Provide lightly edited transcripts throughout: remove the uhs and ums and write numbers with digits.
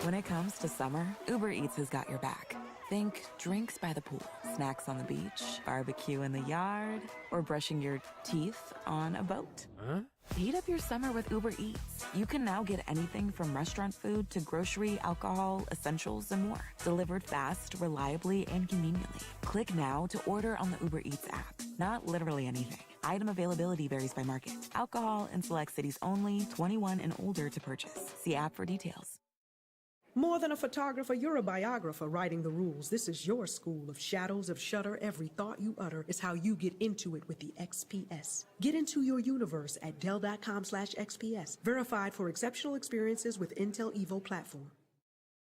When it comes to summer, Uber Eats has got your back. Think drinks by the pool, snacks on the beach, barbecue in the yard, or brushing your teeth on a boat. Huh? Heat up your summer with Uber Eats. You can now get anything from restaurant food to grocery, alcohol, essentials, and more. Delivered fast, reliably, and conveniently. Click now to order on the Uber Eats app. Not literally anything. Item availability varies by market. Alcohol in select cities only, 21 and older to purchase. See app for details. More than a photographer, you're a biographer writing the rules. This is your school of shadows of shutter. Every thought you utter is how you get into it with the XPS. Get into your universe at Dell.com/XPS. Verified for exceptional experiences with Intel Evo platform.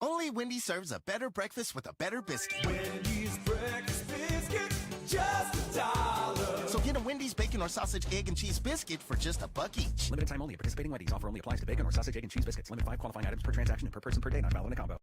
Only Wendy's serves a better breakfast with a better biscuit. Wendy's breakfast biscuit, just $1. So get a Wendy's bacon or sausage, egg, and cheese biscuit for just $1 each. Limited time only. Participating Wendy's offer only applies to bacon or sausage, egg, and cheese biscuits. Limit 5 qualifying items per transaction and per person per day. Not valid in a combo.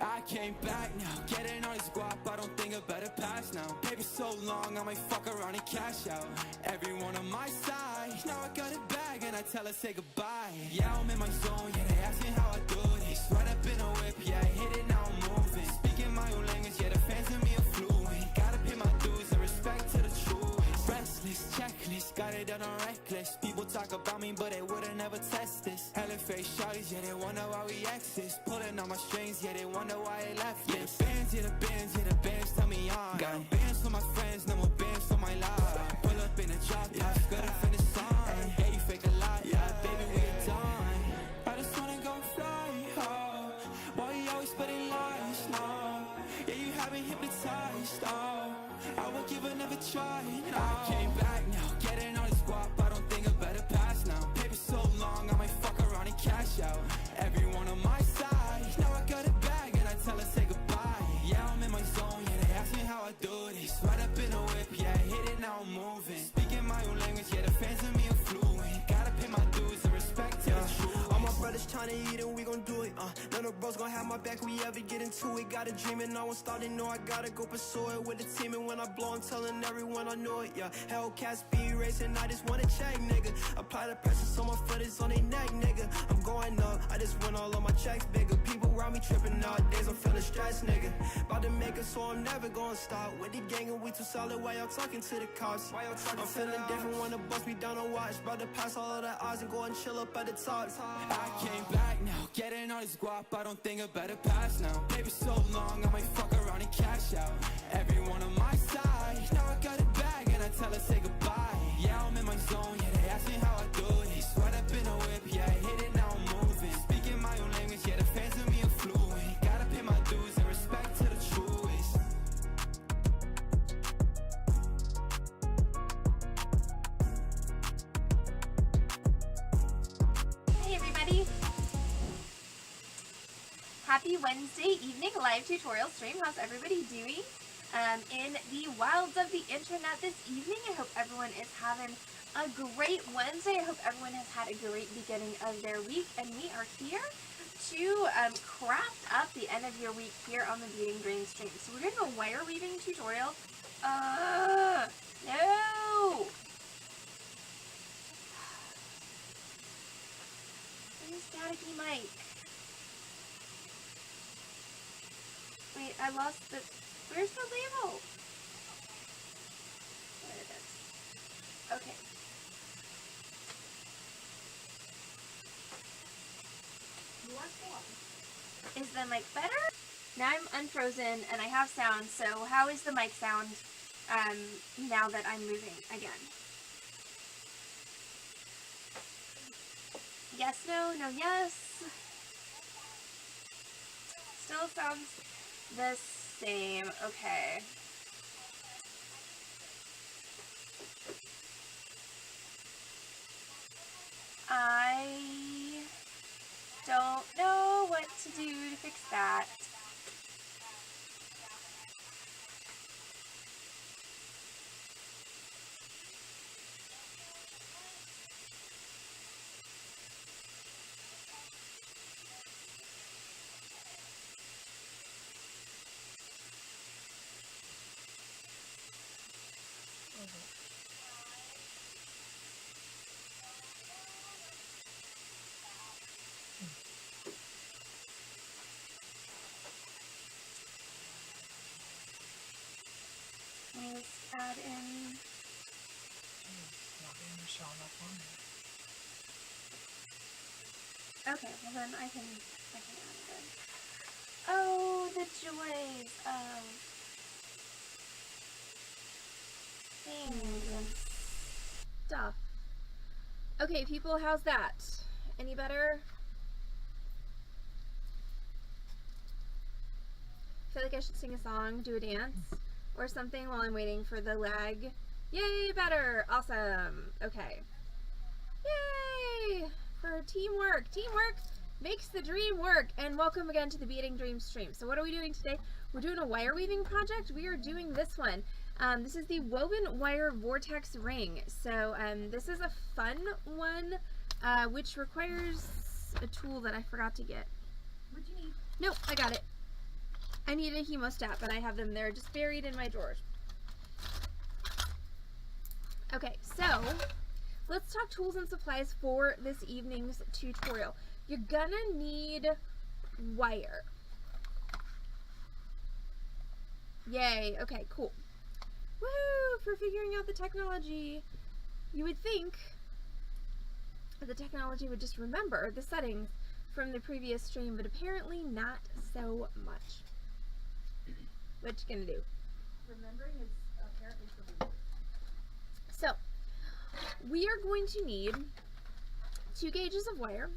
I came back now, getting all this guap, I don't think I better pass now. Paper so long, I might fuck around and cash out. Everyone on my side, now I got it back and I tell her say goodbye. Yeah, I'm in my zone, yeah, they asking how I do this. Right up in a whip, yeah, I hit it, now I'm moving. Speaking my own language, yeah, the fans in me are fluent. Gotta pay my dues and respect to the truth. Restless, checklist, got it done on reckless. People talk about me, but they would've never test this. Hella fake shawties, yeah, they wonder why we exist. Pulling on my strings, yeah, they wonder why I left this. Yeah, the bands, tell me on. Got bands for my friends, no more bands for my life. Pull up in a drop top, gotta finish song. Yeah, you fake a lot, yeah, baby, we are done. I just wanna go fly, oh. Why you always spreading lies, no. Yeah, you haven't hypnotized, oh. I will give another try, no. I came back now, getting all this guap, I don't think I better pass now. Paper so long, I might fuck around and cash out. Everyone on my side, now I got it back and I tell her say goodbye. Yeah, I'm in my zone, yeah, they ask me how I do this. Right up in a whip, yeah, I hit it, now I'm moving. Speaking my own language, yeah, the fans in me are fluent. Gotta pay my dues and respect to the truth. All my brothers tryna eat and we gon' do it, None of bros gon' have my back, we ever get into it. Got a dream and I won't start to know I gotta go pursue it with the team. And when I blow, I'm telling everyone I know it, yeah. Hellcat speed racing, I just wanna check, nigga. Apply the pressure so my foot is on their neck, nigga. I'm going up, I just want all of my checks bigger. People around me tripping nowadays, I'm feeling stressed, nigga. About to make it, so I'm never gonna stop. With the gang and we too solid, why y'all talking to the cops? I'm feeling different when the bust me down and watch. About to pass all of the odds and go and chill up at the top. I came back now, getting all this guap, I don't think I better pass now. Baby, so long, I might fuck around and cash out. Everyone on my side, now I got it back and I tell her say goodbye. Yeah, I'm in my zone, yeah, they ask me how I do this. Sweat up in a whip, yeah, I hit it, now I'm moving. Speaking my own language, yeah, the fans of me are fluent. Gotta pay my dues and respect to the truest. Hey everybody! Happy Wednesday evening live tutorial stream. How's everybody doing? In the wilds of the internet this evening, I hope everyone is having a great Wednesday. I hope everyone has had a great beginning of their week, and we are here to craft up the end of your week here on the Beading Dream stream. So we're doing a wire weaving tutorial. No! Where's staticky mic? Wait, I lost the... Where's the label? There it is. Okay. Is the mic better? Now I'm unfrozen and I have sound, so how is the mic sound now that I'm moving again? Yes, no, no, yes. Still sounds the same. Okay. I don't know what to do to fix that. Let's add in. Okay, well then I can add it in. Oh, the joys of things and stuff. Okay, people, how's that? Any better? I feel like I should sing a song, do a dance, or something while I'm waiting for the lag. Yay, better! Awesome! Okay. Yay! For teamwork! Teamwork makes the dream work! And welcome again to the Beading Dream stream. So what are we doing today? We're doing a wire weaving project. We are doing this one. This is the woven wire vortex ring. So this is a fun one, which requires a tool that I forgot to get. What'd you need? Nope, I got it. I need a hemostat, but I have them there just buried in my drawers. Okay, so let's talk tools and supplies for this evening's tutorial. You're gonna need wire. Yay, okay, cool. Woohoo, for figuring out the technology. You would think that the technology would just remember the settings from the previous stream, but apparently not so much. What you gonna do? Remembering is apparently for me. So, we are going to need 2 gauges of wire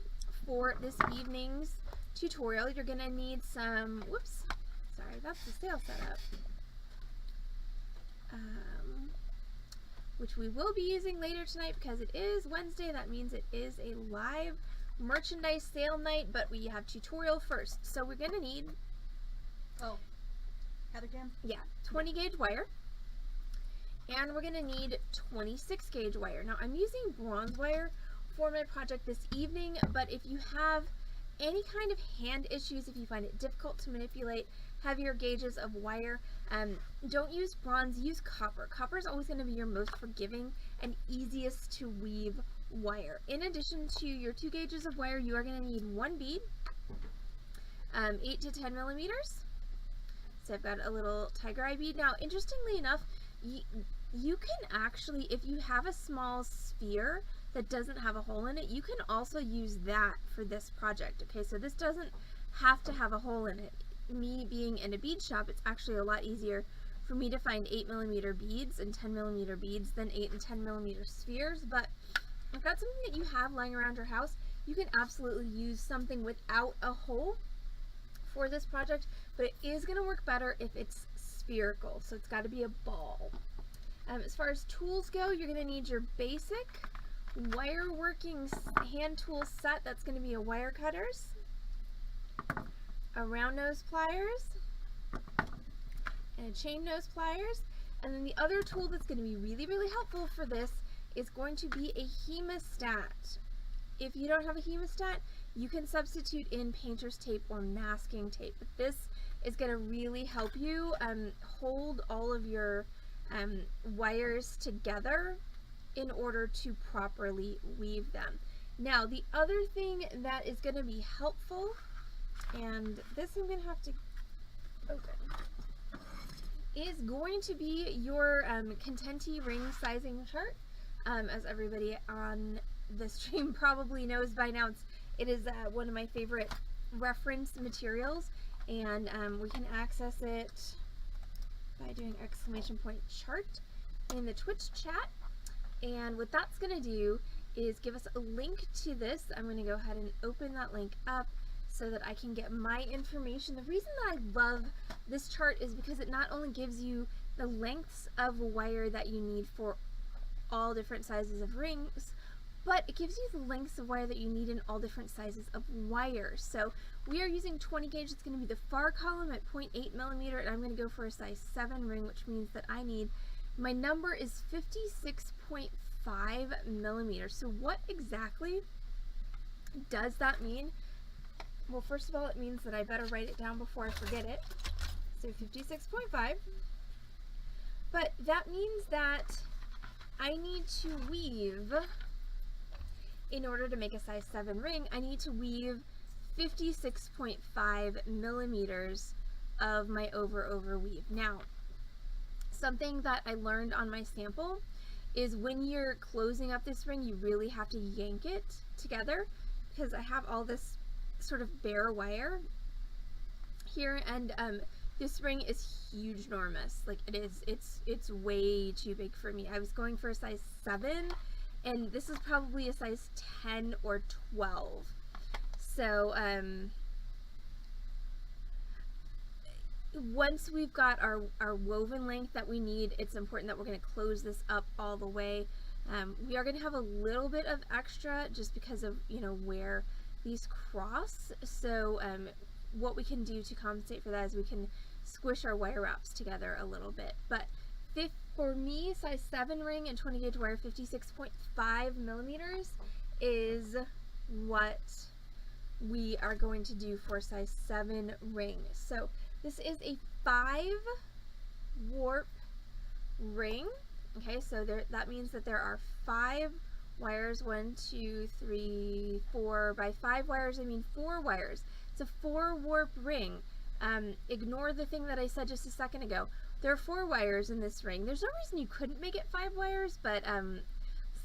for this evening's tutorial. You're gonna need some, whoops, sorry, that's the sale setup. Which we will be using later tonight because it is Wednesday. That means it is a live merchandise sale night, but we have tutorial first. So we're gonna need, Oh, head again? yeah, 20 gauge wire. And we're gonna need 26 gauge wire. Now I'm using bronze wire for my project this evening, but if you have any kind of hand issues, if you find it difficult to manipulate heavier gauges of wire, don't use bronze, use copper. Copper is always going to be your most forgiving and easiest to weave wire. In addition to your 2 gauges of wire, you are going to need 1 bead, 8 to 10 millimeters. So I've got a little tiger eye bead. Now, interestingly enough, you can actually, if you have a small sphere that doesn't have a hole in it, you can also use that for this project. Okay, so this doesn't have to have a hole in it. Me being in a bead shop, it's actually a lot easier for me to find 8 millimeter beads and 10 millimeter beads than 8 and 10 millimeter spheres. But if that's something that you have lying around your house, you can absolutely use something without a hole for this project, but it is going to work better if it's spherical, so it's got to be a ball. As far as tools go, you're going to need your basic wire working hand tool set. That's going to be a wire cutters, a round nose pliers, and a chain nose pliers. And then the other tool that's going to be really, really helpful for this is going to be a hemostat. If you don't have a hemostat, you can substitute in painter's tape or masking tape. But this is going to really help you hold all of your wires together in order to properly weave them. Now, the other thing that is going to be helpful, and this I'm going to have to open, is going to be your Contenti ring sizing chart. As everybody on the stream probably knows by now, it is one of my favorite reference materials, and we can access it by doing !chart in the Twitch chat. And what that's going to do is give us a link to this. I'm going to go ahead and open that link up so that I can get my information. The reason that I love this chart is because it not only gives you the lengths of wire that you need for all different sizes of rings, but it gives you the lengths of wire that you need in all different sizes of wires. So we are using 20 gauge. It's going to be the far column at 0.8 millimeter, and I'm going to go for a size 7 ring, which means that I need, my number is 56.5 millimeters. So what exactly does that mean? Well, first of all, it means that I better write it down before I forget it. So 56.5. But that means that I need to weave, in order to make a size 7 ring, I need to weave 56.5 millimeters of my over weave. Now, something that I learned on my sample is when you're closing up this ring, you really have to yank it together, because I have all this sort of bare wire here, and this ring is huge, enormous. Like, it's way too big for me. I was going for a size 7, and this is probably a size 10 or 12. So once we've got our woven length that we need, it's important that we're going to close this up all the way. We are going to have a little bit of extra just because of, you know, where these cross. So what we can do to compensate for that is we can squish our wire wraps together a little bit. But for me, size 7 ring and 20 gauge wire, 56.5 millimeters is what we are going to do for size 7 ring. So this is a 5 warp ring. Okay, so that means that there are 5 wires, 1, 2, 3, 4. By 5 wires, I mean 4 wires. It's a 4 warp ring. Ignore the thing that I said just a second ago. There are 4 wires in this ring. There's no reason you couldn't make it 5 wires, but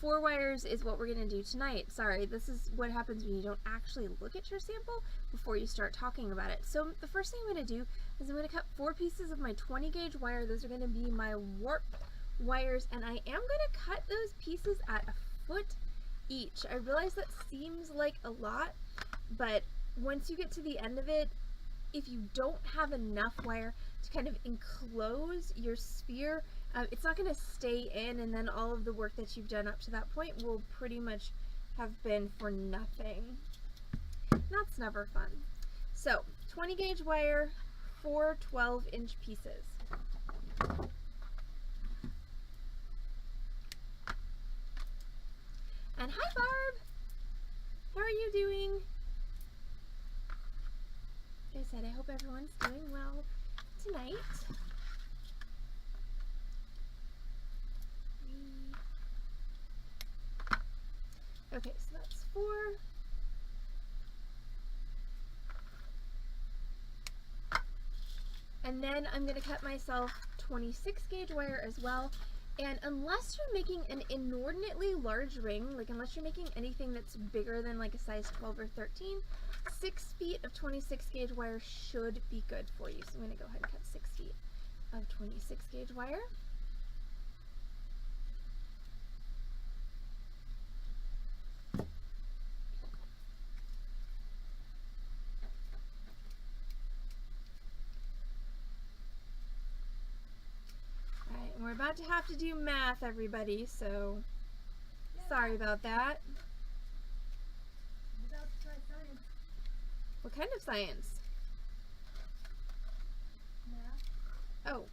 4 wires is what we're going to do tonight. Sorry, this is what happens when you don't actually look at your sample before you start talking about it. So the first thing I'm going to do is I'm going to cut 4 pieces of my 20 gauge wire. Those are going to be my warp wires, and I am going to cut those pieces at a foot each. I realize that seems like a lot, but once you get to the end of it, if you don't have enough wire to kind of enclose your sphere, it's not going to stay in, and then all of the work that you've done up to that point will pretty much have been for nothing. That's never fun. So 20 gauge wire, 4 12-inch pieces. And hi Barb! How are you doing? Like I said, I hope everyone's doing well tonight. Okay, so that's 4. And then I'm going to cut myself 26 gauge wire as well. And unless you're making an inordinately large ring, like unless you're making anything that's bigger than like a size 12 or 13, 6 feet of 26 gauge wire should be good for you. So I'm going to go ahead and cut 6 feet of 26 gauge wire. Alright, and we're about to have to do math, everybody, so sorry about that. What kind of science? Math. Oh.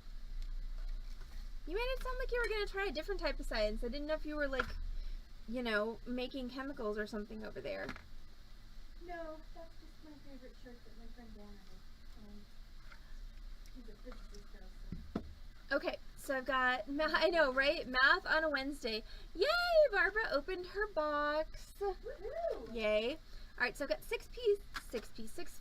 You made it sound like you were going to try a different type of science. I didn't know if you were, like, you know, making chemicals or something over there. No, that's just my favorite shirt that my friend Dan has. He's a physicist though, so. Okay, so I've got math. I know, right? Math on a Wednesday. Yay! Barbara opened her box. Woohoo! Yay. Alright, so I've got 6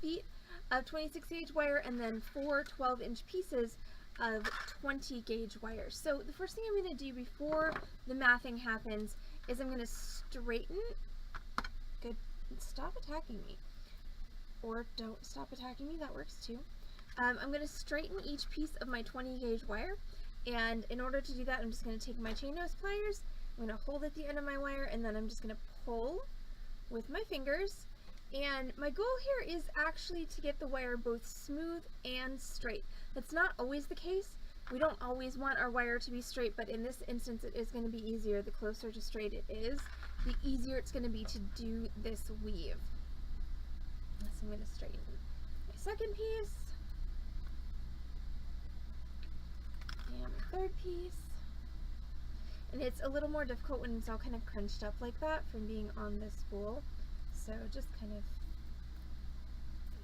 feet of 26 gauge wire and then 4 12-inch pieces of 20 gauge wire. So the first thing I'm going to do before the mathing happens is I'm going to straighten. Good. Stop attacking me. Or don't stop attacking me. That works too. I'm going to straighten each piece of my 20 gauge wire. And in order to do that, I'm just going to take my chain nose pliers. I'm going to hold at the end of my wire and then I'm just going to pull with my fingers. And my goal here is actually to get the wire both smooth and straight. That's not always the case. We don't always want our wire to be straight, but in this instance it is going to be easier. The closer to straight it is, the easier it's going to be to do this weave. So I'm going to straighten my second piece and my third piece. And it's a little more difficult when it's all kind of crunched up like that from being on this spool. So just kind of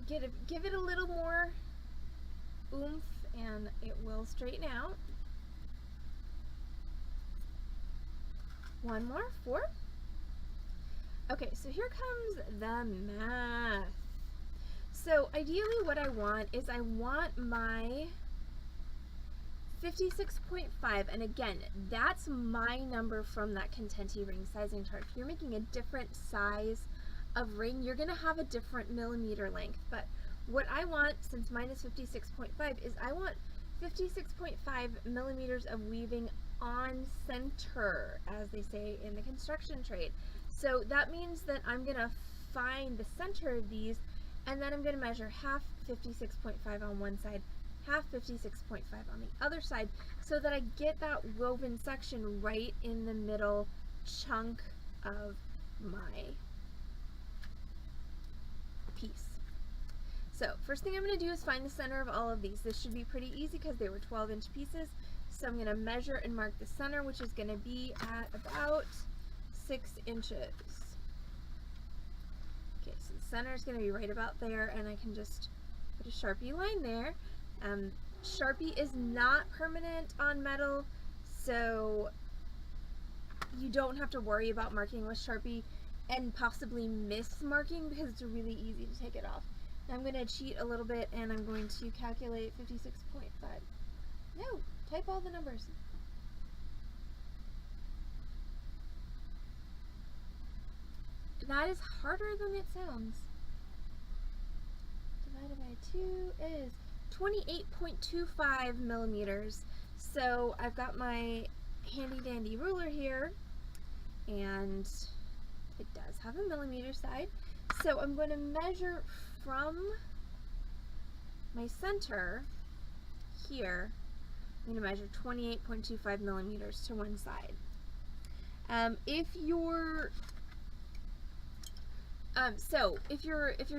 give it a little more oomph and it will straighten out. One more, 4. Okay, so here comes the math. So ideally what I want is I want my 56.5, and again, that's my number from that Contenti ring sizing chart. If you're making a different size of ring, you're going to have a different millimeter length, but what I want, since mine is 56.5, is I want 56.5 millimeters of weaving on center, as they say in the construction trade. So that means that I'm going to find the center of these, and then I'm going to measure half 56.5 on one side, half 56.5 on the other side, so that I get that woven section right in the middle chunk of my piece. So first thing I'm going to do is find the center of all of these. This should be pretty easy because they were 12-inch pieces. So I'm going to measure and mark the center, which is going to be at about 6 inches. Okay, so the center is going to be right about there, and I can just put a Sharpie line there. Sharpie is not permanent on metal, so you don't have to worry about marking with Sharpie and possibly miss marking because it's really easy to take it off. Now I'm going to cheat a little bit and I'm going to calculate 56.5. No, type all the numbers. That is harder than it sounds. Divided by 2 is 28.25 millimeters. So I've got my handy dandy ruler here, and it does have a millimeter side. So I'm going to measure from my center here. I'm going to measure 28.25 millimeters to one side. If you're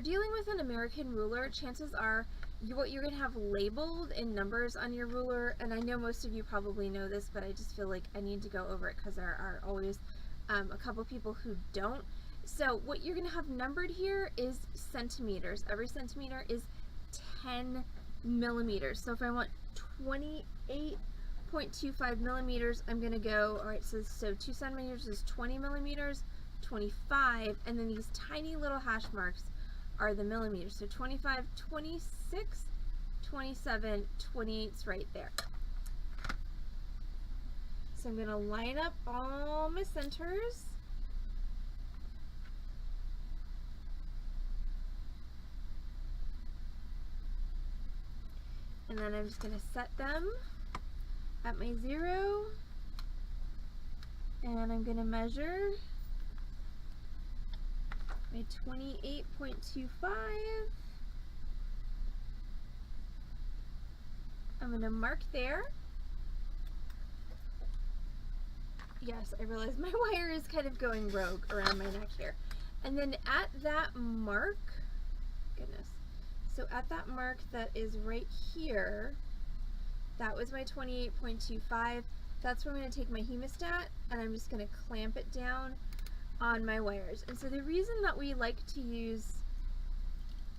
dealing with an American ruler, chances are what you're going to have labeled in numbers on your ruler, and I know most of you probably know this, but I just feel like I need to go over it because there are always a couple people who don't. So what you're going to have numbered here is centimeters. Every centimeter is 10 millimeters. So if I want 28.25 millimeters, I'm going to go, all right, so 2 centimeters is 20 millimeters, 25, and then these tiny little hash marks are the millimeters. So 25, 26, 27, 28's right there. So I'm going to line up all my centers. And then I'm just going to set them at my 0. And I'm going to measure my 28.25. I'm going to mark there. Yes, I realize my wire is kind of going rogue around my neck here. And then at that mark, goodness, so at that mark that is right here, that was my 28.25. That's where I'm going to take my hemostat and I'm just going to clamp it down on my wires. And so the reason that we like to use,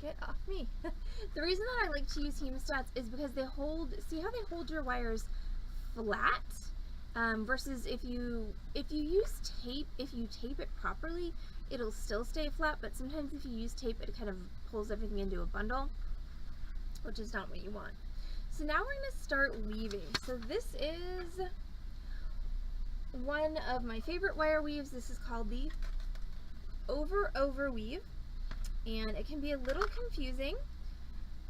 get off me, the reason that I like to use hemostats is because they hold, see how they hold your wires flat? Versus if you use tape, if you tape it properly, it'll still stay flat, but sometimes if you use tape, it kind of pulls everything into a bundle, which is not what you want. So now we're going to start weaving. So this is one of my favorite wire weaves. This is called the over weave, and it can be a little confusing,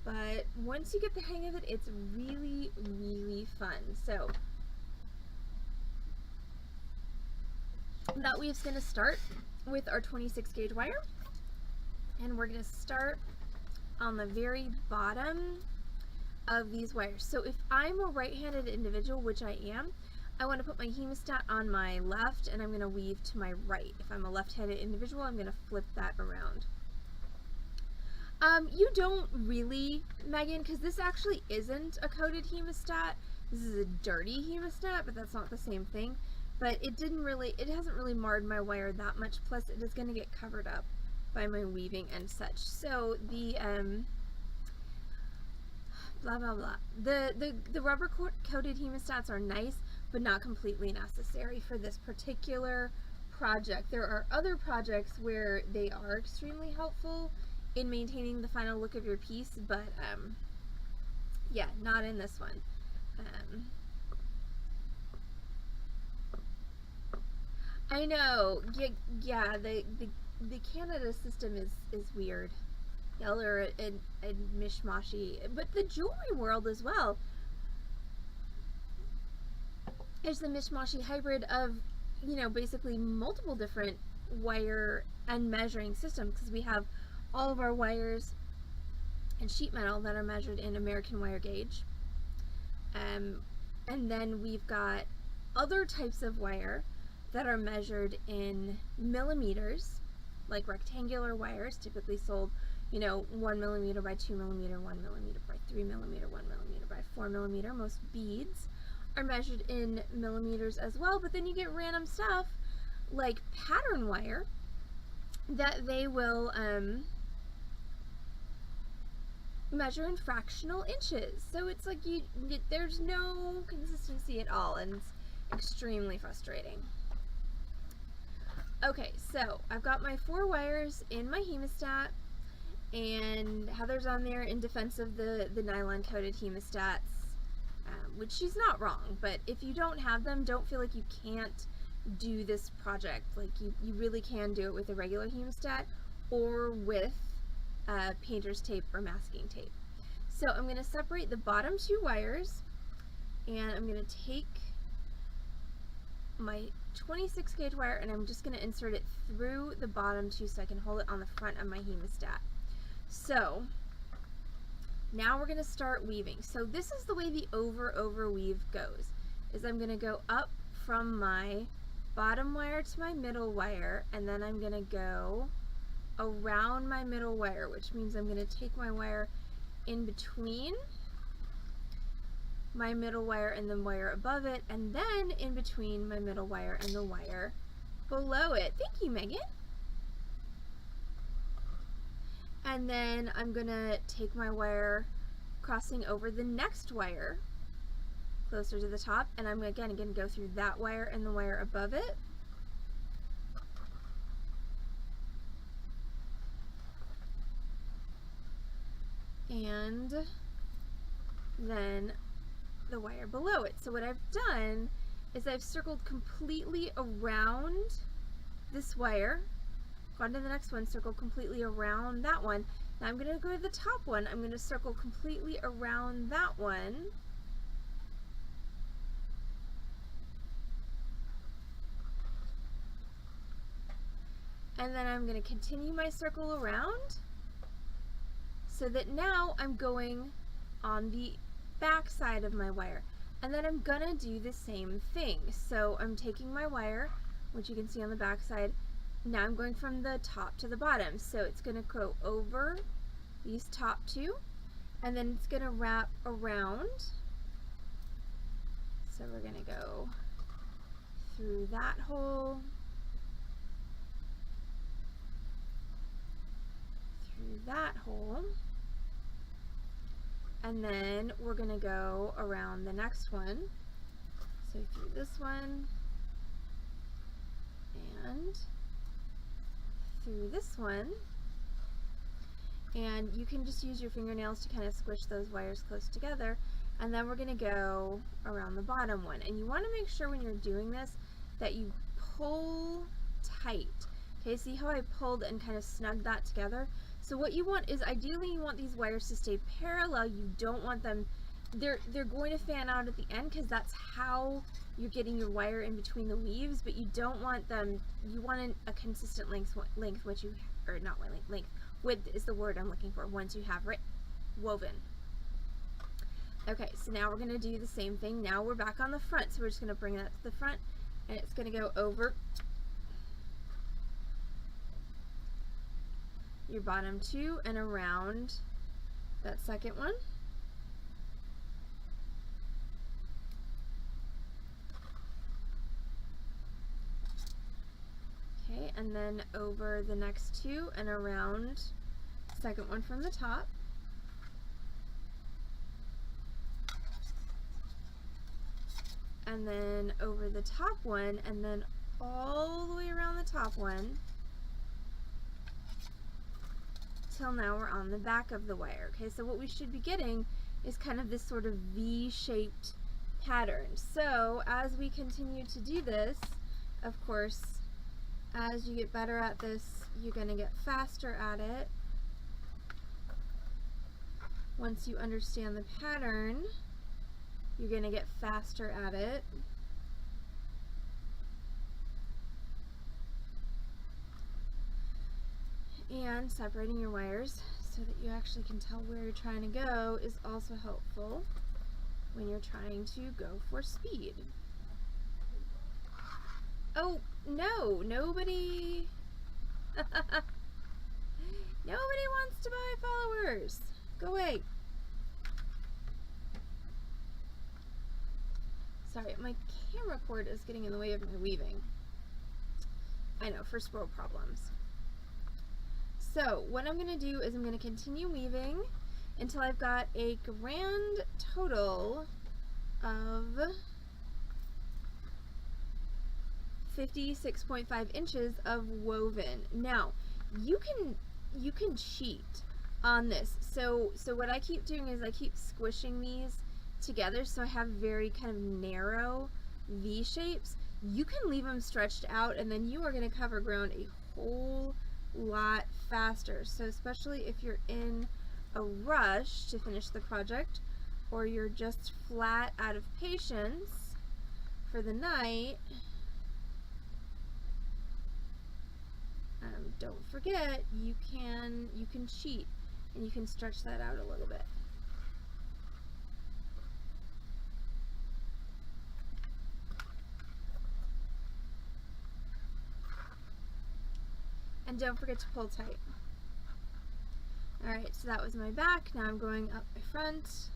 but once you get the hang of it, it's really, really fun. So that weave's going to start with our 26 gauge wire, and we're going to start on the very bottom of these wires. So if I'm a right-handed individual, which I am, I want to put my hemostat on my left and I'm going to weave to my right. If I'm a left-handed individual, I'm going to flip that around. You don't really, Megan, because this actually isn't a coated hemostat. This is a dirty hemostat, but that's not the same thing. But it hasn't really marred my wire that much, plus it is going to get covered up by my weaving and such. So the blah blah blah. The rubber coated hemostats are nice, but not completely necessary for this particular project. There are other projects where they are extremely helpful in maintaining the final look of your piece, but yeah, not in this one. I know, yeah, the Canada system is weird. Y'all are and mishmashy, but the jewelry world as well is the mishmashy hybrid of, you know, basically multiple different wire and measuring systems, because we have all of our wires and sheet metal that are measured in American wire gauge, and then we've got other types of wire that are measured in millimeters, like rectangular wires, typically sold, you know, 1 millimeter by 2 millimeter, 1 millimeter by 3 millimeter, 1 millimeter by 4 millimeter. Most beads are measured in millimeters as well, but then you get random stuff like pattern wire that they will measure in fractional inches. So it's like there's no consistency at all, and it's extremely frustrating. Okay, so I've got my 4 wires in my hemostat, and Heather's on there in defense of the nylon coated hemostats, which she's not wrong, but if you don't have them, don't feel like you can't do this project. Like you really can do it with a regular hemostat or with painter's tape or masking tape. So I'm going to separate the bottom 2 wires, and I'm going to take my 26 gauge wire and I'm just going to insert it through the bottom 2 so I can hold it on the front of my hemostat. So now we're going to start weaving. So this is the way the over weave goes, is I'm going to go up from my bottom wire to my middle wire, and then I'm going to go around my middle wire, which means I'm going to take my wire in between my middle wire and the wire above it, and then in between my middle wire and the wire below it. Thank you, Megan. And then I'm gonna take my wire crossing over the next wire closer to the top, and I'm again gonna go through that wire and the wire above it. And than the wire below it. So what I've done is I've circled completely around this wire, gone to the next one, circled completely around that one. Now I'm going to go to the top one, I'm going to circle completely around that one. And then I'm going to continue my circle around so that now I'm going on the back side of my wire. And then I'm going to do the same thing. So I'm taking my wire, which you can see on the back side. Now I'm going from the top to the bottom. So it's going to go over these top two, and then it's going to wrap around. So we're going to go through that hole, through that hole, and then we're going to go around the next one. So through this one, and through this one, and you can just use your fingernails to kind of squish those wires close together. And then we're going to go around the bottom one, and you want to make sure when you're doing this that you pull tight. Okay, see how I pulled and kind of snugged that together? So what you want is, ideally you want these wires to stay parallel. You don't want them, they're going to fan out at the end because that's how you're getting your wire in between the weaves, but you don't want them, you want a consistent length which you, or not length, width is the word I'm looking for, once you have it woven. Okay, so now we're going to do the same thing. Now we're back on the front, so we're just going to bring that to the front, and it's going to go over your bottom two and around that second one. Okay, and then over the next two and around the second one from the top. And then over the top one, and then all the way around the top one till now we're on the back of the wire. Okay, so what we should be getting is kind of this sort of V-shaped pattern. So as we continue to do this, of course, as you get better at this, you're going to get faster at it. Once you understand the pattern, you're going to get faster at it. And separating your wires so that you actually can tell where you're trying to go is also helpful when you're trying to go for speed. Oh, no, nobody wants to buy followers. Go away. Sorry, my camera cord is getting in the way of my weaving. I know, first world problems. So what I'm going to do is I'm going to continue weaving until I've got a grand total of 56.5 inches of woven. Now, you can cheat on this. So what I keep doing is I keep squishing these together so I have very kind of narrow V shapes. You can leave them stretched out and then you are going to cover ground a whole lot faster. So especially if you're in a rush to finish the project, or you're just flat out of patience for the night, don't forget you can cheat and you can stretch that out a little bit. And don't forget to pull tight. Alright, so that was my back. Now I'm going up my front.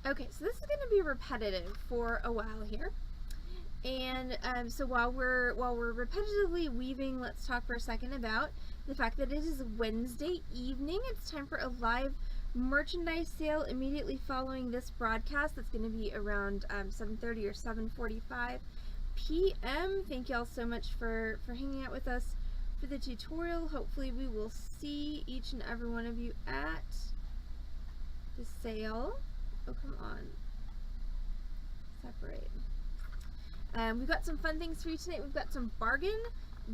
Okay, so this is going to be repetitive for a while here. And so while we're repetitively weaving, let's talk for a second about the fact that it is Wednesday evening. It's time for a live merchandise sale immediately following this broadcast. That's going to be around 7:30 or 7:45 p.m. Thank y'all so much for hanging out with us for the tutorial. Hopefully we will see each and every one of you at the sale. Oh, come on. Separate. We've got some fun things for you tonight. We've got some bargain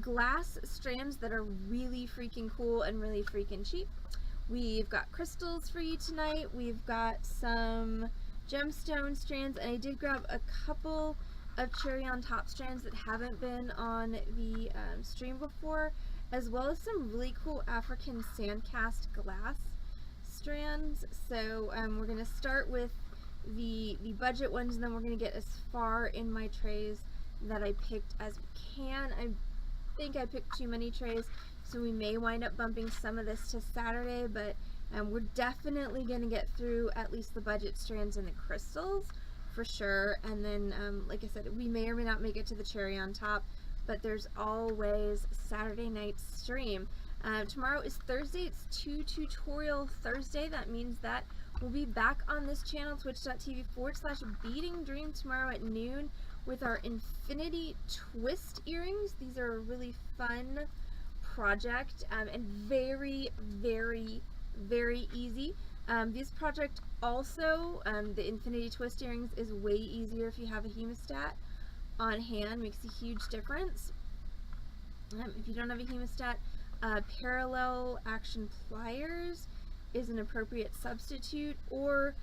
glass strands that are really freaking cool and really freaking cheap. We've got crystals for you tonight. We've got some gemstone strands, and I did grab a couple of cherry on top strands that haven't been on the stream before, as well as some really cool African sandcast glass strands. So we're going to start with the budget ones, and then we're going to get as far in my trays that I picked as we can. I think I picked too many trays, so we may wind up bumping some of this to Saturday, but we're definitely going to get through at least the budget strands and the crystals for sure. And then like I said, we may or may not make it to the cherry on top, but there's always Saturday night stream. Tomorrow is Thursday. It's Tutorial Thursday. That means that we'll be back on this channel, twitch.tv/Beading Dream, tomorrow at noon with our infinity twist earrings. These are a really fun project and very, very, very easy. This project also, the infinity twist earrings, is way easier if you have a hemostat on hand. Makes a huge difference. If you don't have a hemostat, parallel action pliers is an appropriate substitute, or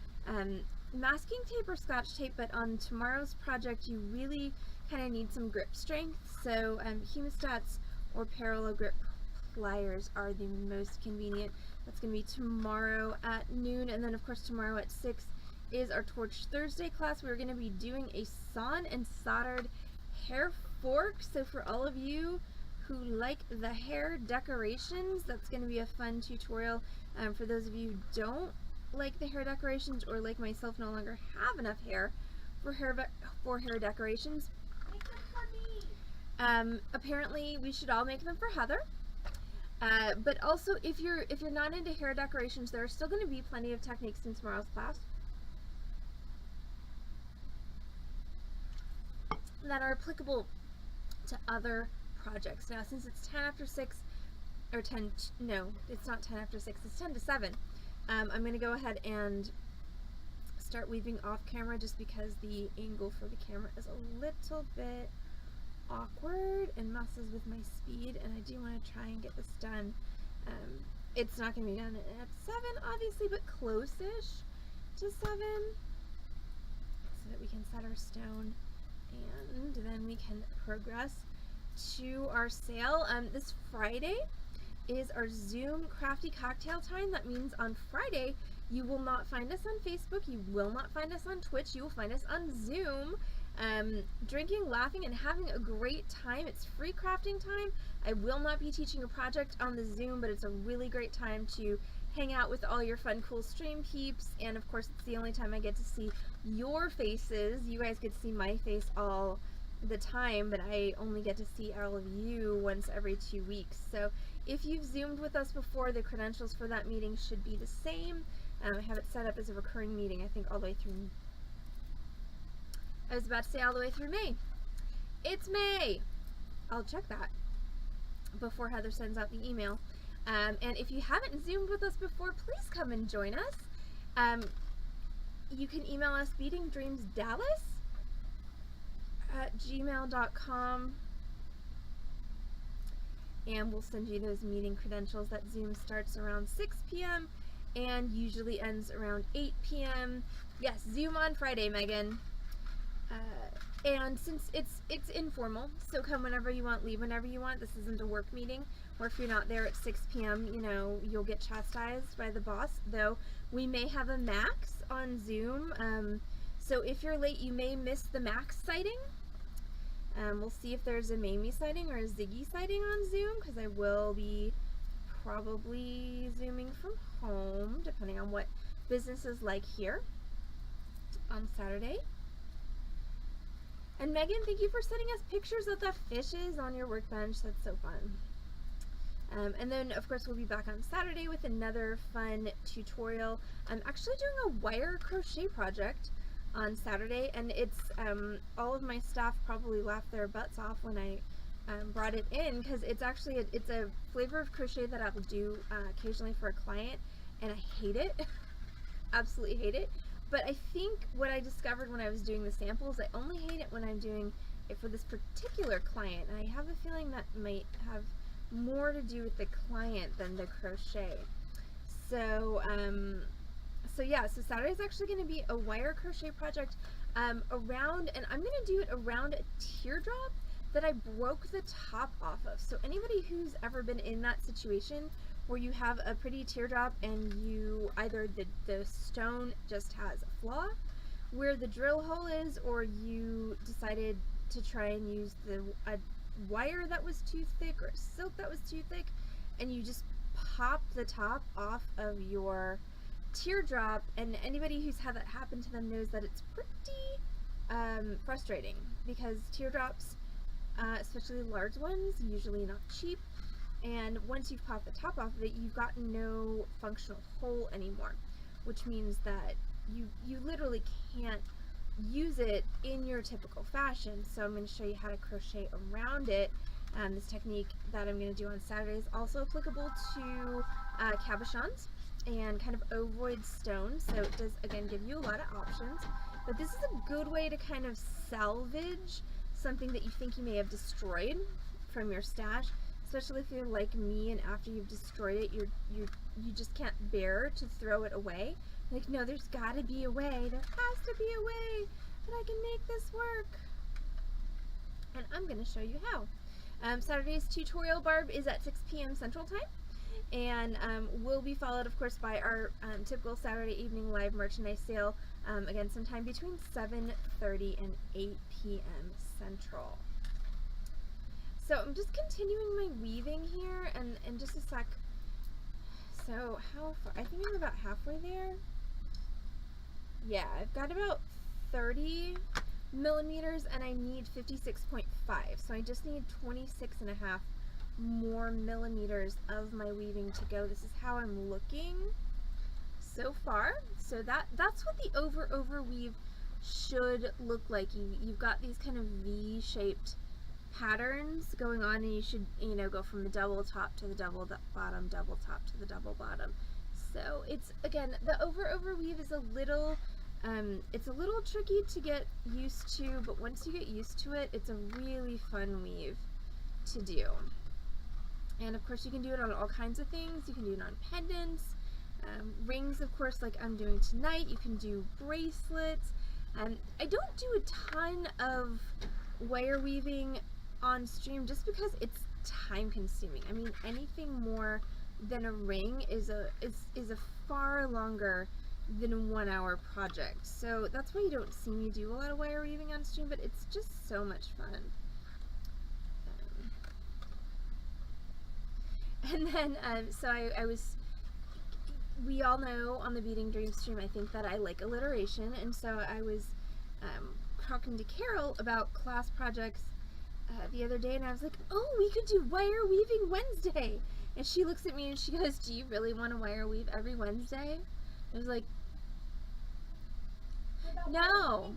masking tape or scotch tape, but on tomorrow's project you really kind of need some grip strength, so hemostats or parallel grip pliers are the most convenient. That's going to be tomorrow at noon, and then of course tomorrow at 6 is our Torch Thursday class. We're going to be doing a sawn and soldered hair fork, so for all of you who like the hair decorations, that's going to be a fun tutorial. For those of you who don't like the hair decorations, or like myself no longer have enough hair for hair decorations, Make them for me. apparently we should all make them for Heather. But also, if you're not into hair decorations, there are still going to be plenty of techniques in tomorrow's class that are applicable to other projects. Now, since it's 10 after 6, or 10, no, it's not 10 after 6, it's 10 to 7. I'm going to go ahead and start weaving off camera, just because the angle for the camera is a little bit awkward and messes with my speed, and I do want to try and get this done. It's not going to be done at 7, obviously, but close-ish to 7, so that we can set our stone, and then we can progress to our sale. This Friday is our Zoom crafty cocktail time. That means on Friday you will not find us on Facebook, you will not find us on Twitch, you will find us on Zoom, drinking, laughing, and having a great time. It's free crafting time. I will not be teaching a project on the Zoom, but it's a really great time to hang out with all your fun, cool stream peeps, and of course it's the only time I get to see your faces. You guys get to see my face all the time, but I only get to see all of you once every 2 weeks. So if you've Zoomed with us before, the credentials for that meeting should be the same. I have it set up as a recurring meeting, I think all the way through, I was about to say all the way through May. It's May! I'll check that before Heather sends out the email. And if you haven't Zoomed with us before, please come and join us. You can email us beadingdreamsdallas@gmail.com, and we'll send you those meeting credentials. That Zoom starts around 6 p.m. and usually ends around 8 p.m. Yes, Zoom on Friday, Megan. And since it's informal, so come whenever you want, leave whenever you want. This isn't a work meeting, or if you're not there at 6 p.m., you know, you'll get chastised by the boss, though we may have a max on Zoom. So if you're late, you may miss the max sighting. We'll see if there's a Mamie sighting or a Ziggy sighting on Zoom, because I will be probably Zooming from home, depending on what business is like here on Saturday. And Megan, thank you for sending us pictures of the fishes on your workbench. That's so fun. And then, of course, we'll be back on Saturday with another fun tutorial. I'm actually doing a wire crochet project on Saturday, and it's all of my staff probably laughed their butts off when I brought it in, because it's actually it's a flavor of crochet that I'll do occasionally for a client, and I hate it. Absolutely hate it. But I think what I discovered when I was doing the samples, I only hate it when I'm doing it for this particular client, and I have a feeling that might have more to do with the client than the crochet. So yeah, so Saturday is actually going to be a wire crochet project around, and I'm going to do it around a teardrop that I broke the top off of. So anybody who's ever been in that situation where you have a pretty teardrop and you either the stone just has a flaw where the drill hole is, or you decided to try and use a wire that was too thick or silk that was too thick, and you just pop the top off of your teardrop, and anybody who's had that happen to them knows that it's pretty frustrating, because teardrops, especially large ones, usually not cheap, and once you've popped the top off of it, you've got no functional hole anymore, which means that you literally can't use it in your typical fashion. So I'm going to show you how to crochet around it. This technique that I'm going to do on Saturday is also applicable to cabochons and kind of ovoid stones, so it does again give you a lot of options, but this is a good way to kind of salvage something that you think you may have destroyed from your stash, especially if you're like me and after you've destroyed it you just can't bear to throw it away. Like, no, there's got to be a way, there has to be a way that I can make this work, and I'm going to show you how. Saturday's tutorial, Barb, is at 6 p.m. Central Time, and will be followed, of course, by our typical Saturday evening live merchandise sale, again sometime between 7:30 and 8 p.m. Central. So I'm just continuing my weaving here, and in just a sec. So how far? I think I'm about halfway there. Yeah, I've got about 30 millimeters and I need 56.5, so I just need 26.5 more millimeters of my weaving to go. This is how I'm looking so far. So that's what the over weave should look like. You've got these kind of V-shaped patterns going on, and you should, you know, go from the double top to the double bottom, double top to the double bottom. So it's, again, the over weave is a little it's a little tricky to get used to, but once you get used to it, it's a really fun weave to do. And of course you can do it on all kinds of things. You can do it on pendants, rings, of course, like I'm doing tonight. You can do bracelets. I don't do a ton of wire weaving on stream just because it's time consuming. I mean, anything more than a ring is a far longer than a 1 hour project. So that's why you don't see me do a lot of wire weaving on stream, but it's just so much fun. And then, so we all know on the Beading Dream stream, I think that I like alliteration, and so I was talking to Carol about class projects the other day, and I was like, oh, we could do Wire Weaving Wednesday. And she looks at me and she goes, do you really want to wire weave every Wednesday? I was like, no.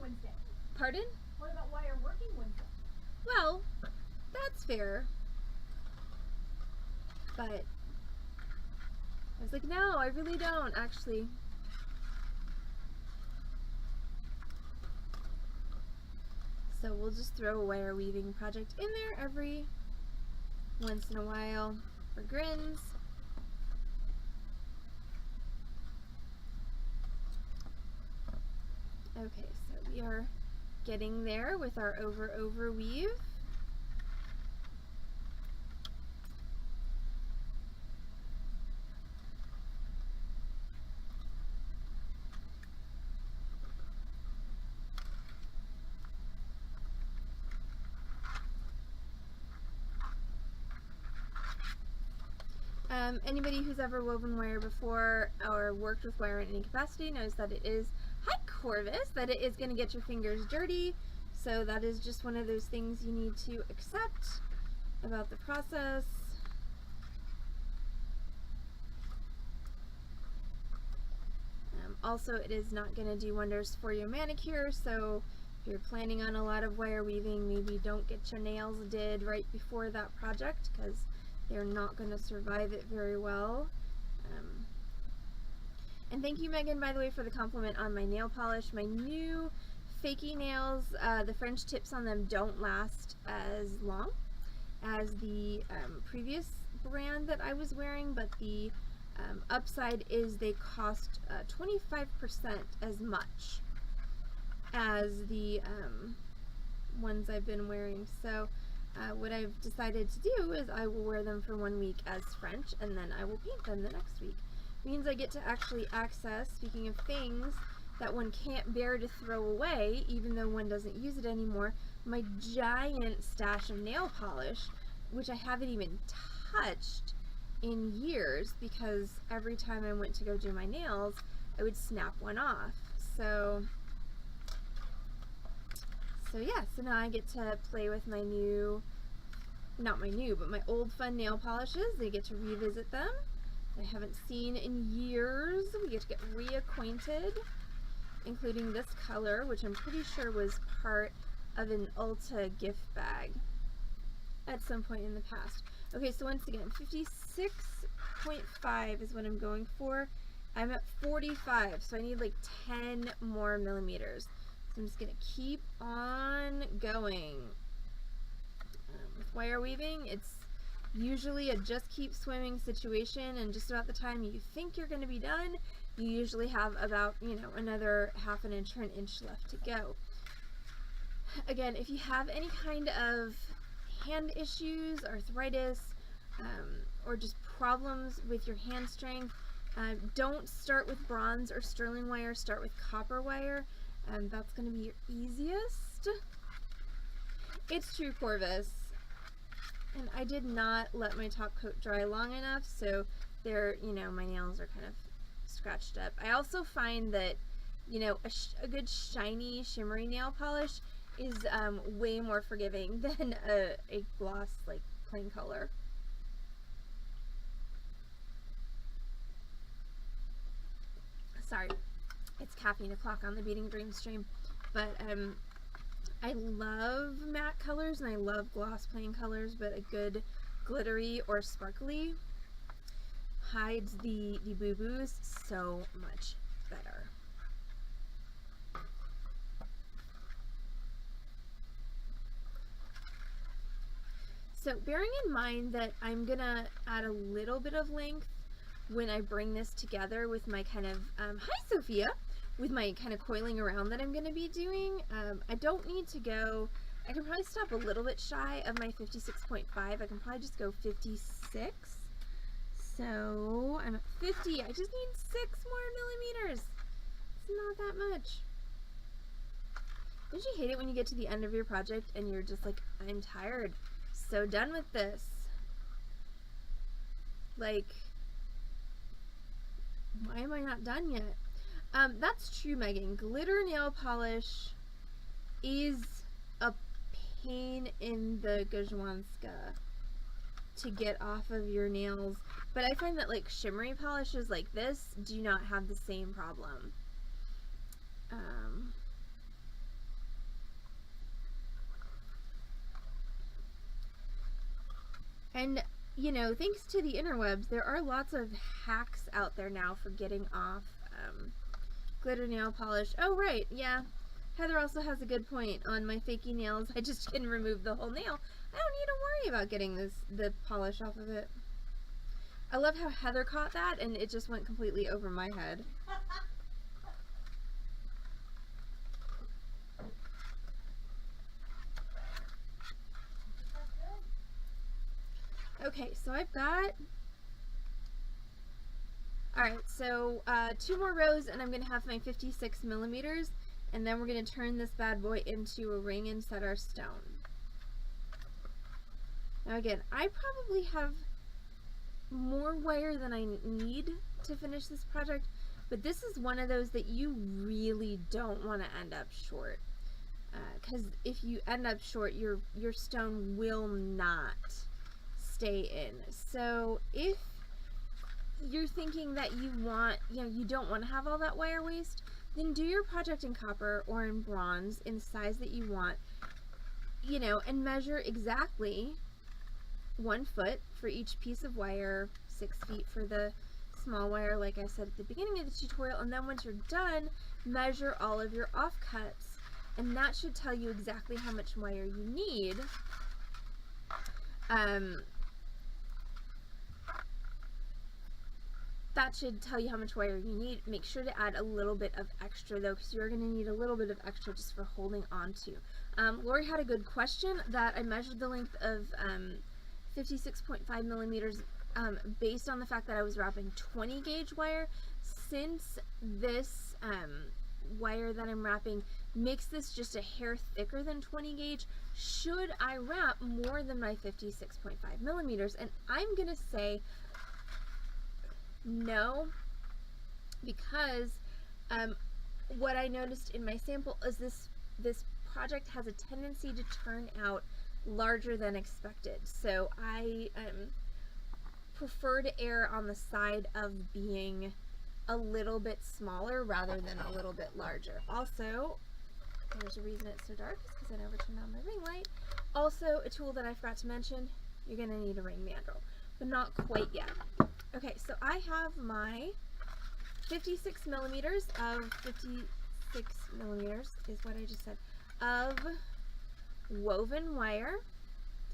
Pardon? What about wire working Wednesday? Well, that's fair. But I was like, no, I really don't, actually. So we'll just throw a wire weaving project in there every once in a while for grins. Okay, so we are getting there with our over weave. Anybody who's ever woven wire before or worked with wire in any capacity knows that it is, hi Corvus, that it is going to get your fingers dirty. So so that is just one of those things you need to accept about the process. Also, it is not going to do wonders for your manicure, so if you're planning on a lot of wire weaving, maybe don't get your nails did right before that project, because they're not going to survive it very well. And thank you, Megan, by the way, for the compliment on my nail polish. My new fakey nails, the French tips on them don't last as long as the previous brand that I was wearing, but the upside is they cost 25% as much as the ones I've been wearing. So what I've decided to do is I will wear them for 1 week as French, and then I will paint them the next week. Means I get to actually access, speaking of things that one can't bear to throw away, even though one doesn't use it anymore, my giant stash of nail polish, which I haven't even touched in years, because every time I went to go do my nails, I would snap one off. So yeah, so now I get to play with my new, not my new, but my old fun nail polishes. They get to revisit them. I haven't seen in years. We get to get reacquainted, including this color, which I'm pretty sure was part of an Ulta gift bag at some point in the past. Okay, so once again, 56.5 is what I'm going for. I'm at 45, so I need like 10 more millimeters. So I'm just gonna keep on going. With wire weaving, it's usually a just keep swimming situation, and just about the time you think you're going to be done, you usually have about, you know, another ½ an inch or an inch left to go. Again, if you have any kind of hand issues, arthritis, or just problems with your hand strength, don't start with bronze or sterling wire, start with copper wire. That's going to be your easiest. It's true, Corvus. And I did not let my top coat dry long enough, so they're, you know, my nails are kind of scratched up. I also find that, you know, a good shiny, shimmery nail polish is way more forgiving than a gloss, like, plain color. Sorry, it's caffeine o'clock on the Beading Dream stream, but I love matte colors and I love gloss plain colors, but a good glittery or sparkly hides the boo-boos so much better. So bearing in mind that I'm gonna add a little bit of length when I bring this together with my kind of, hi Sophia, with my kind of coiling around that I'm going to be doing, I don't need to go, I can probably stop a little bit shy of my 56.5, I can probably just go 56, so I'm at 50, I just need 6 more millimeters, it's not that much. Don't you hate it when you get to the end of your project and you're just like, I'm tired, so done with this, like, why am I not done yet? That's true, Megan. Glitter nail polish is a pain in the gajwanska to get off of your nails, but I find that like shimmery polishes like this do not have the same problem. And you know, thanks to the interwebs, there are lots of hacks out there now for getting off glitter nail polish. Oh, right, yeah. Heather also has a good point on my fakey nails. I just can remove the whole nail. I don't need to worry about getting the polish off of it. I love how Heather caught that and it just went completely over my head. Okay, so I've got, alright, so 2 more rows and I'm going to have my 56 millimeters, and then we're going to turn this bad boy into a ring and set our stone. Now again, I probably have more wire than I need to finish this project, but this is one of those that you really don't want to end up short. because if you end up short, your stone will not stay in. So if you're thinking that you don't want to have all that wire waste, then do your project in copper or in bronze in the size that you want, and measure exactly 1 foot for each piece of wire, 6 feet for the small wire, like I said at the beginning of the tutorial, and then once you're done, measure all of your offcuts, and that should tell you exactly how much wire you need. That should tell you how much wire you need. Make sure to add a little bit of extra though, because you're going to need a little bit of extra just for holding on to. Lori had a good question that I measured the length of 56.5 millimeters based on the fact that I was wrapping 20 gauge wire. Since this wire that I'm wrapping makes this just a hair thicker than 20 gauge, should I wrap more than my 56.5 millimeters? And I'm going to say no, because what I noticed in my sample is this project has a tendency to turn out larger than expected. So I prefer to err on the side of being a little bit smaller rather than a little bit larger. Also, there's a reason it's so dark, is because I never turned on my ring light. Also, a tool that I forgot to mention, you're going to need a ring mandrel, but not quite yet. Okay, so I have my 56 millimeters is what I just said, of woven wire.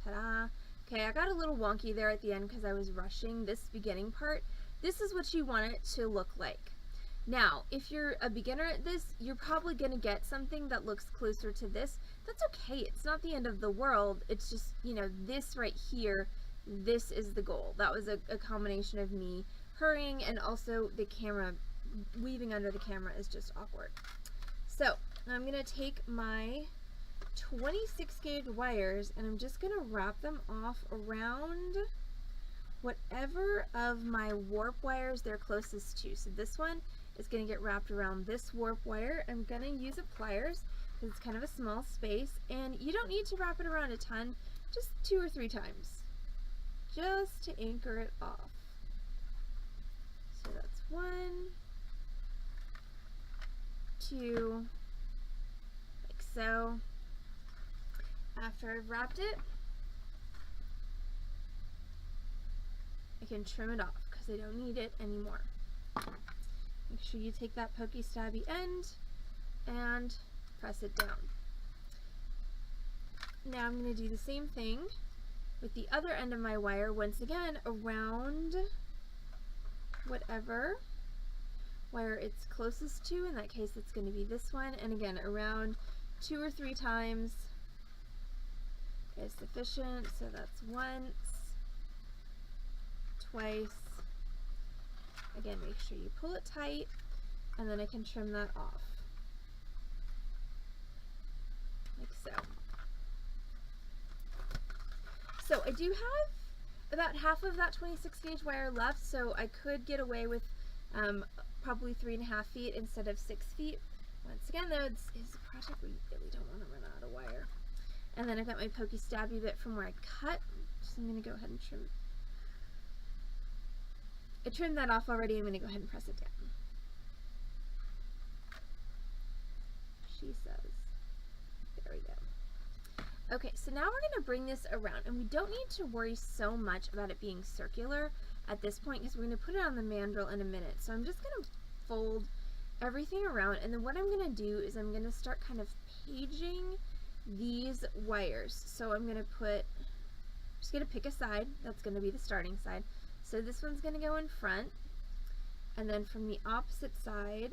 Ta-da! Okay, I got a little wonky there at the end because I was rushing this beginning part. This is what you want it to look like. Now, if you're a beginner at this, you're probably going to get something that looks closer to this. That's okay. It's not the end of the world. It's just, this right here, this is the goal. That was a combination of me hurrying, and also the camera, weaving under the camera is just awkward. So, I'm going to take my 26 gauge wires and I'm just going to wrap them off around whatever of my warp wires they're closest to. So this one is going to get wrapped around this warp wire. I'm going to use a pliers because it's kind of a small space, and you don't need to wrap it around a ton, just 2 or 3 times, just to anchor it off. So that's 1, 2, like so. After I've wrapped it, I can trim it off because I don't need it anymore. Make sure you take that pokey stabby end and press it down. Now I'm going to do the same thing with the other end of my wire, once again around whatever wire it's closest to. In that case, it's going to be this one, and again around 2 or 3 times is sufficient. So that's once, twice. Again, make sure you pull it tight, and then I can trim that off like so. So I do have about half of that 26 gauge wire left, so I could get away with probably 3.5 feet instead of 6 feet. Once again though, it's a project where you really don't want to run out of wire. And then I've got my pokey stabby bit from where I cut, so I'm going to go ahead and trim. I trimmed that off already. I'm going to go ahead and press it down. She says. There we go. Okay, so now we're going to bring this around, and we don't need to worry so much about it being circular at this point because we're going to put it on the mandrel in a minute. So I'm just going to fold everything around, and then what I'm going to do is I'm going to start kind of paging these wires. So I'm going to just going to pick a side. That's going to be the starting side. So this one's going to go in front, and then from the opposite side,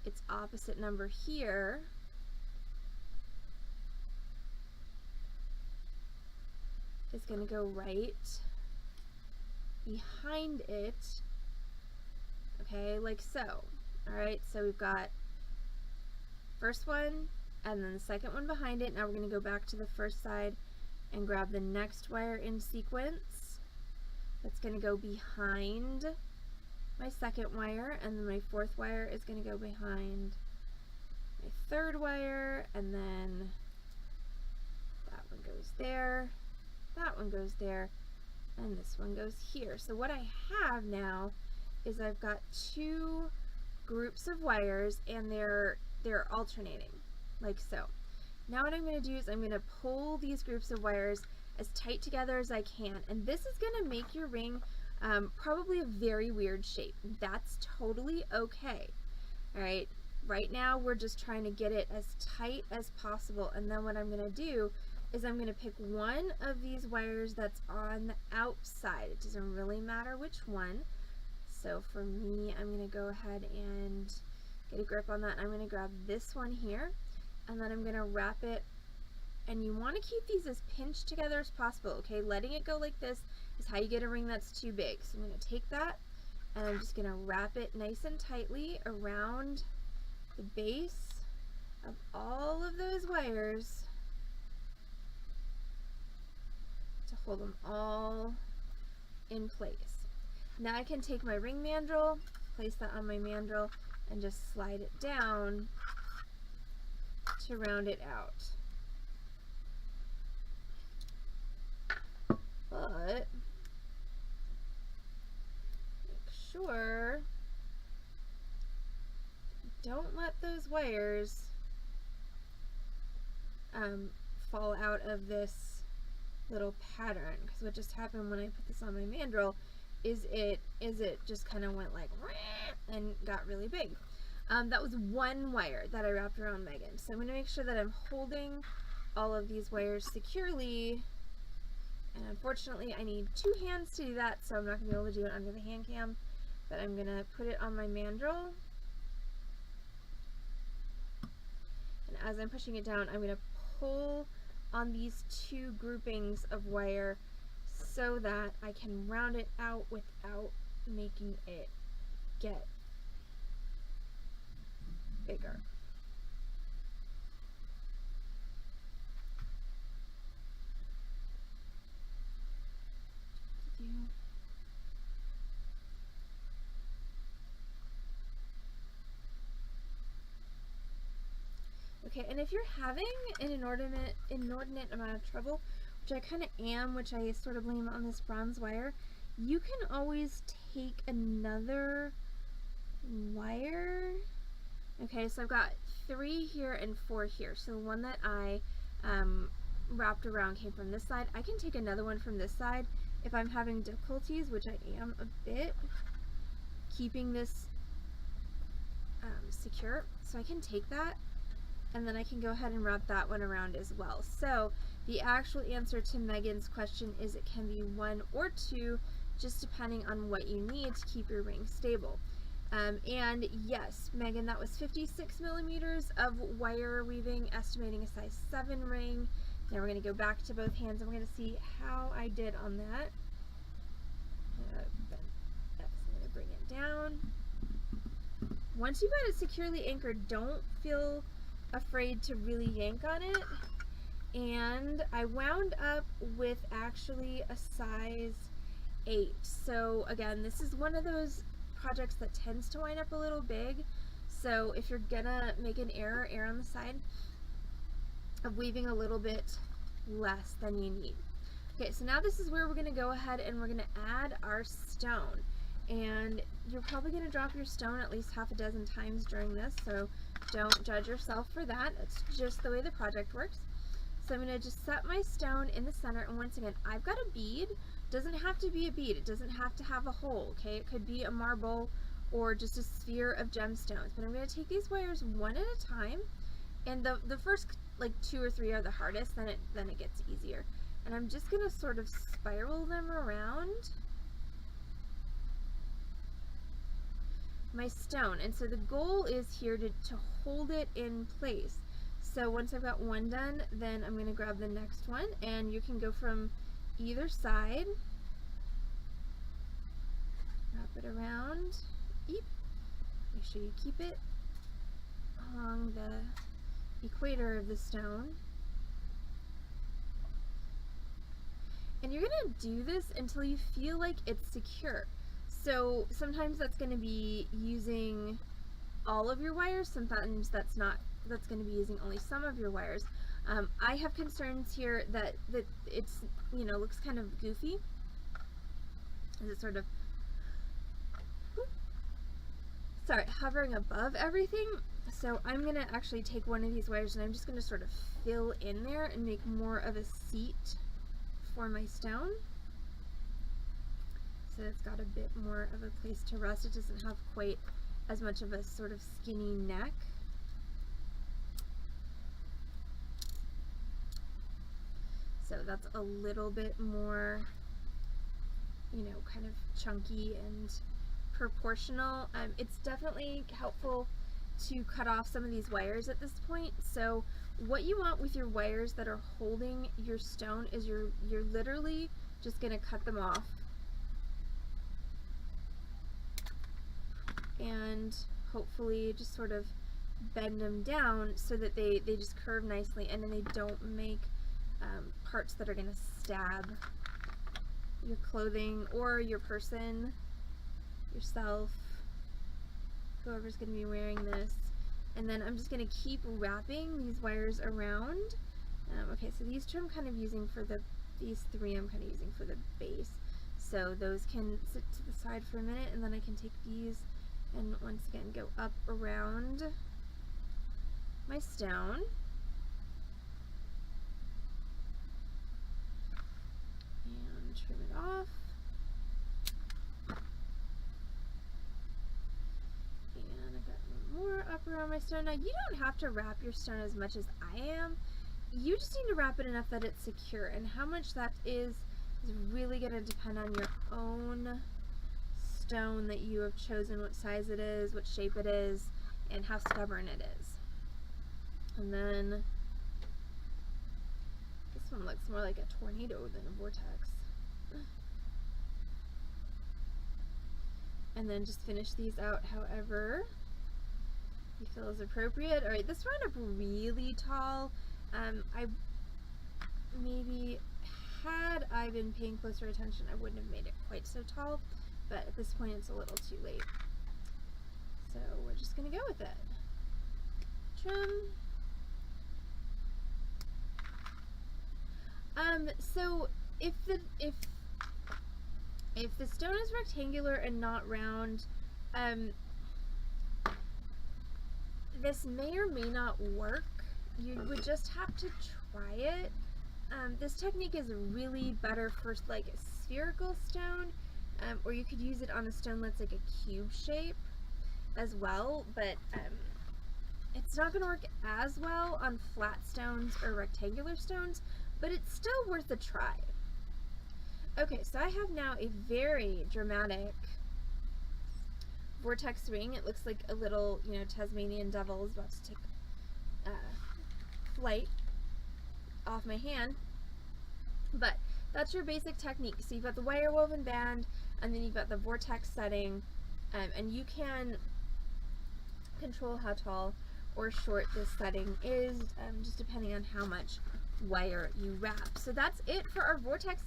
its opposite number here is going to go right behind it, okay, like so. Alright, so we've got first one, and then the second one behind it. Now we're going to go back to the first side and grab the next wire in sequence. That's going to go behind my second wire, and then my fourth wire is going to go behind my third wire, and then that one goes there, that one goes there, and this one goes here. So what I have now is I've got two groups of wires, and they're alternating, like so. Now what I'm going to do is I'm going to pull these groups of wires as tight together as I can, and this is going to make your ring probably a very weird shape. That's totally okay. Alright, right now we're just trying to get it as tight as possible, and then what I'm going to do is I'm going to pick one of these wires that's on the outside. It doesn't really matter which one. So for me, I'm going to go ahead and get a grip on that. I'm going to grab this one here, and then I'm going to wrap it, and you want to keep these as pinched together as possible, okay? Letting it go like this is how you get a ring that's too big. So I'm going to take that, and I'm just going to wrap it nice and tightly around the base of all of those wires to hold them all in place. Now I can take my ring mandrel, place that on my mandrel, and just slide it down to round it out. But make sure don't let those wires fall out of this little pattern, because what just happened when I put this on my mandrel is it just kind of went like and got really big. That was one wire that I wrapped around Megan. So I'm going to make sure that I'm holding all of these wires securely, and unfortunately I need two hands to do that, so I'm not going to be able to do it under the hand cam, but I'm going to put it on my mandrel, and as I'm pushing it down, I'm going to pull on these two groupings of wire so that I can round it out without making it get bigger. Okay, and if you're having an inordinate amount of trouble, which I kind of am, which I sort of blame on this bronze wire, you can always take another wire. Okay, so I've got 3 here and 4 here. So the one that I wrapped around came from this side. I can take another one from this side if I'm having difficulties, which I am a bit, keeping this secure. So I can take that, and then I can go ahead and wrap that one around as well. So the actual answer to Megan's question is it can be 1 or 2, just depending on what you need to keep your ring stable. And yes, Megan, that was 56 millimeters of wire weaving, estimating a size 7 ring. Now we're going to go back to both hands, and we're going to see how I did on that. I'm going to bring it down. Once you've got it securely anchored, don't feel afraid to really yank on it. And I wound up with actually a size 8. So again, this is one of those projects that tends to wind up a little big. So if you're gonna make an error, err on the side of weaving a little bit less than you need. Okay, so now this is where we're gonna go ahead and we're gonna add our stone. And you're probably gonna drop your stone at least half a dozen times during this, so don't judge yourself for that. It's just the way the project works. So I'm going to just set my stone in the center, and once again, I've got a bead. Doesn't have to be a bead. It doesn't have to have a hole, okay? It could be a marble or just a sphere of gemstones. But I'm going to take these wires one at a time, and the first like 2 or 3 are the hardest, then it gets easier. And I'm just going to sort of spiral them around my stone. And so the goal is here to hold it in place. So once I've got one done, then I'm going to grab the next one, and you can go from either side, wrap it around, make sure you keep it along the equator of the stone. And you're going to do this until you feel like it's secure. So sometimes that's going to be using all of your wires, sometimes that's not that's going to be using only some of your wires. I have concerns here that it's, you know, looks kind of goofy. Is it sort of, sorry, hovering above everything? So I'm going to actually take one of these wires and I'm just going to sort of fill in there and make more of a seat for my stone. So it's got a bit more of a place to rest. It doesn't have quite as much of a sort of skinny neck. So that's a little bit more, you know, kind of chunky and proportional. It's definitely helpful to cut off some of these wires at this point. So what you want with your wires that are holding your stone is you're literally just going to cut them off and hopefully just sort of bend them down so that they just curve nicely and then they don't make parts that are going to stab your clothing or your person, yourself, whoever's going to be wearing this. And then I'm just going to keep wrapping these wires around. Okay, so these two I'm kind of using for these three I'm kind of using for the base. So those can sit to the side for a minute and then I can take these and once again go up around my stone. And trim it off. And I've got more up around my stone. Now you don't have to wrap your stone as much as I am. You just need to wrap it enough that it's secure, and how much that is really going to depend on your own stone that you have chosen, what size it is, what shape it is, and how stubborn it is. And then this one looks more like a tornado than a vortex. And then just finish these out however you feel is appropriate. Alright, this wound up really tall. I maybe had I been paying closer attention I wouldn't have made it quite so tall, but at this point it's a little too late. So we're just gonna go with it. Trim. So if the stone is rectangular and not round, this may or may not work. You would just have to try it. This technique is really better for like a spherical stone, or you could use it on a stone that's like a cube shape as well, but it's not going to work as well on flat stones or rectangular stones, but it's still worth a try. Okay, so I have now a very dramatic vortex ring. It looks like a little, you know, Tasmanian devil is about to take flight off my hand. But that's your basic technique. So you've got the wire woven band, and then you've got the vortex setting, and you can control how tall or short this setting is, just depending on how much wire you wrap. So that's it for our vortex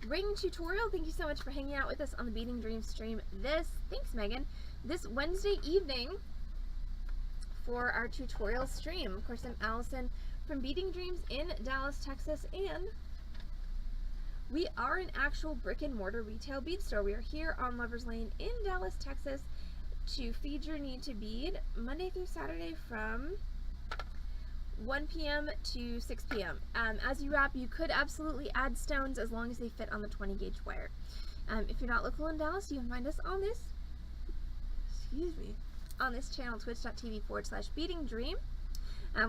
ring tutorial. Thank you so much for hanging out with us on the Beading Dreams stream thanks Megan, this Wednesday evening for our tutorial stream. Of course, I'm Allison from Beading Dreams in Dallas, Texas, and we are an actual brick and mortar retail bead store. We are here on Lover's Lane in Dallas, Texas to feed your need to bead Monday through Saturday from 1 p.m. to 6 p.m. As you wrap, you could absolutely add stones as long as they fit on the 20 gauge wire. If you're not local in Dallas, you can find us on this, on this channel, twitch.tv/beadingdream,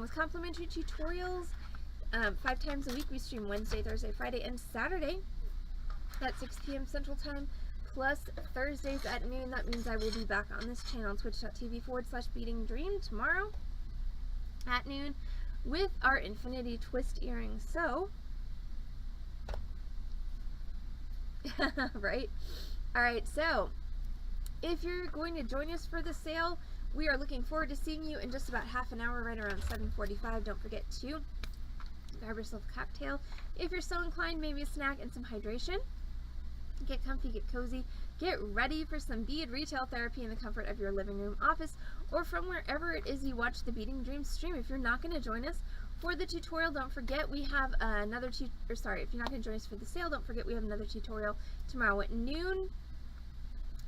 with complimentary tutorials. 5 times a week. We stream Wednesday, Thursday, Friday, and Saturday at 6 p.m. Central Time, plus Thursdays at noon. That means I will be back on this channel, twitch.tv/beadingdream, tomorrow at noon with our infinity twist earrings. So, right? Alright, so if you're going to join us for the sale, we are looking forward to seeing you in just about half an hour, right around 7:45. Don't forget to grab yourself a cocktail. If you're so inclined, maybe a snack and some hydration. Get comfy, get cozy, get ready for some bead retail therapy in the comfort of your living room, office, or from wherever it is you watch the Beading Dreams stream. If you're not going to join us for the tutorial, don't forget we have another if you're not going to join us for the sale, don't forget we have another tutorial tomorrow at noon,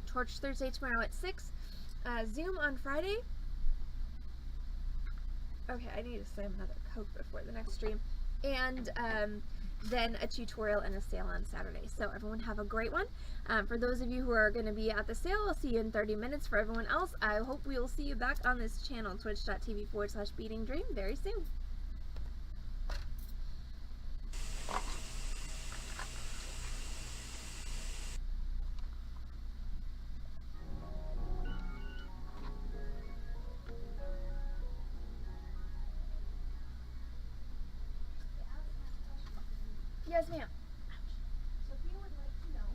Torch Thursday tomorrow at 6, Zoom on Friday. Okay, I need to slam another Coke before the next stream. And then a tutorial and a sale on Saturday. So everyone have a great one. For those of you who are going to be at the sale, I'll see you in 30 minutes. For everyone else, I hope we will see you back on this channel, twitch.tv/beadingdream, very soon. Yes, ma'am. Sophia would like to know.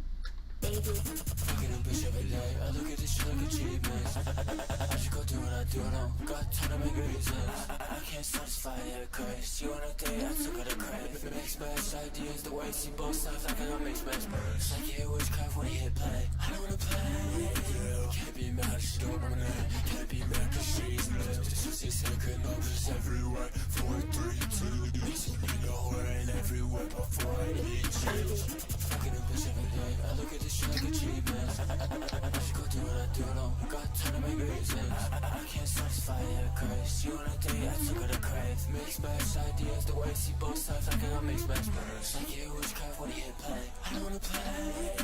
Fucking a bitch every day. I look at this shit like achievements. I just go do what I do. I don't got time to make reasons. I can't satisfy your grace. You wanna date, I took her to crave. Mix match ideas, the way you see both sides. I cannot mix match. It's like yeah, witchcraft when you hit play. I don't wanna play. Can't be mad, she don't know my name. Can't be mad cause she's lit. This is second numbers everywhere. 4, 3, 2. You see me nowhere and everywhere before I eat chips. Fucking a bitch every day. I look at this shit like achievements. I just go do what I do. I don't got time to make reasons. I can't satisfy your grace. You wanna date, I took her to crave. Mix match ideas, the way you see both sides. I cannot mix match. It's like yeah, witchcraft when you hit play. I don't wanna play.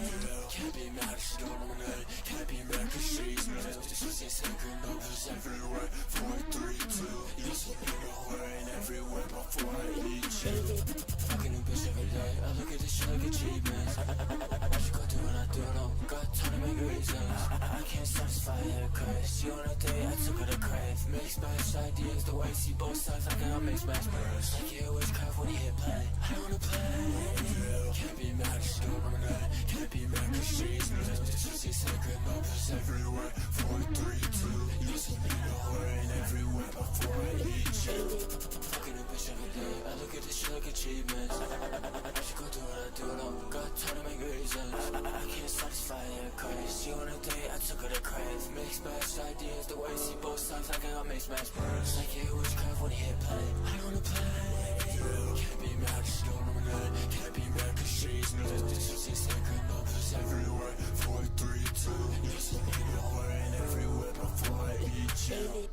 Can't be mad, she don't know my name. Can't be mad cause she's lit. This is second numbers everywhere. 4, 3, 2. You see me nowhere and everywhere before I eat chips. Fucking a bitch every day. I look at this shit like achievements. I just go do what I do. I don't got time to make reasons. I can't satisfy your grace. You wanna date, I took her to crave. Mix match ideas, the way you see both sides. I cannot mix match. It's like yeah, witchcraft when you hit play. I don't wanna play. Can't be mad, she don't know my name. Can't be mad cause she's lit. This is second numbers everywhere. 4, 3, 2. You see me nowhere and everywhere before I eat chips. Fucking a bitch every day. I look at this shit like achievements. I just go do what I do. I don't got time to make reasons. I can't satisfy your grace. You wanna date, I took her to crave. Mix match ideas, the way you see both sides. I cannot mix match. It's like yeah, witchcraft when you hit play. I don't wanna play. Can't be mad, she don't know my name. Can't be mad cause she's lit. This is second numbers everywhere. 4, 3, 2. You see me nowhere and everywhere before I eat chips.